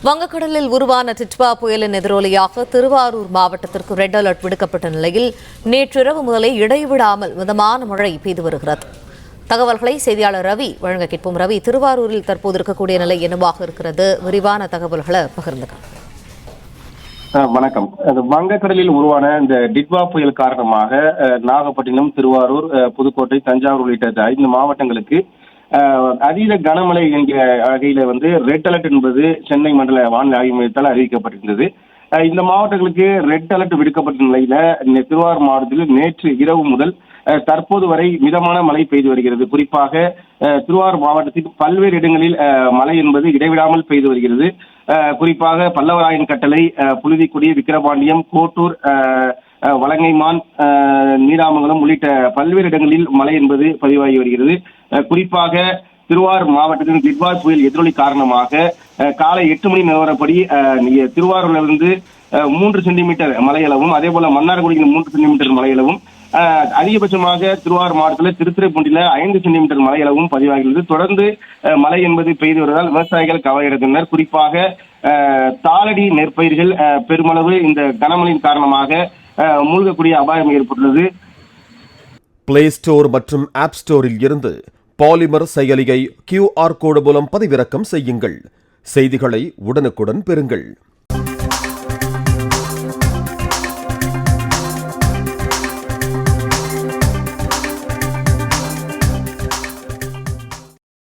வங்கக்கடலில் உருவான டிட்வா புயலின் எதிரொலியாக திருவாரூர் மாவட்டத்திற்கு ரெட் அலர்ட் விடுக்கப்பட்ட நிலையில் நேற்றிரவு முதலே இடைவிடாமல் மிதமான மழை பெய்து வருகிறது. தகவல்களை செய்தியாளர் ரவி வழங்க கேட்போம். ரவி, திருவாரூரில் தற்போது இருக்கக்கூடிய நிலை என்னவாக இருக்கிறது? விரிவான தகவல்களை பகிர்ந்துக்க. வணக்கம். வங்கக்கடலில் உருவான இந்த டிட்வா புயல் காரணமாக நாகப்பட்டினம், திருவாரூர், புதுக்கோட்டை, தஞ்சாவூர் உள்ளிட்ட 5 மாவட்டங்களுக்கு அதீத கனமழை என்கிற வகையில ரெட் அலர்ட் என்பது சென்னை மண்டல வானிலை ஆய்வு மையத்தால் அறிவிக்கப்பட்டிருந்தது. இந்த மாவட்டங்களுக்கு ரெட் அலர்ட் விடுக்கப்பட்ட நிலையில திருவாரூர் மாவட்டத்தில் நேற்று இரவு முதல் தற்போது வரை மிதமான மழை பெய்து வருகிறது. குறிப்பாக திருவாரூர் மாவட்டத்தில் பல்வேறு இடங்களில் மழை என்பது இடைவிடாமல் பெய்து வருகிறது. குறிப்பாக பல்லவராயன் கட்டளை, புழுதிக்குடி, விக்கிரபாண்டியம், கோட்டூர், வலங்கைமான், நீடாமங்கலம் உள்ளிட்ட பல்வேறு இடங்களில் மழை என்பது பதிவாகி வருகிறது. குறிப்பாக திருவாரூர் மாவட்டத்தின் டிட்வா புயல் எதிரொலி காரணமாக காலை 8 மணி நிலவரப்படி திருவாரூரிலிருந்து 3 சென்டிமீட்டர் மழையளவும், அதே போல மன்னார்குடியில் 3 சென்டிமீட்டர் மழையளவும், அதிகபட்சமாக திருவாரூர் மாவட்டத்தில் திருத்துறைப்பூண்டியில் 5 சென்டிமீட்டர் மழையளவும் பதிவாகிறது. தொடர்ந்து மழை என்பது பெய்து வருவதால் விவசாயிகள் கவலையடைந்தனர். குறிப்பாக தாளடி நெற்பயிர்கள் பெருமளவு இந்த கனமழையின் காரணமாக மூழ்கக்கூடிய அபாயம் ஏற்பட்டுள்ளது. பிளே ஸ்டோர் மற்றும் ஆப் ஸ்டோரில் இருந்து பாலிமர் செயலியை QR கோடு மூலம் பதிவிறக்கம் செய்யுங்கள். செய்திகளை உடனுக்குடன் பெறுங்கள்.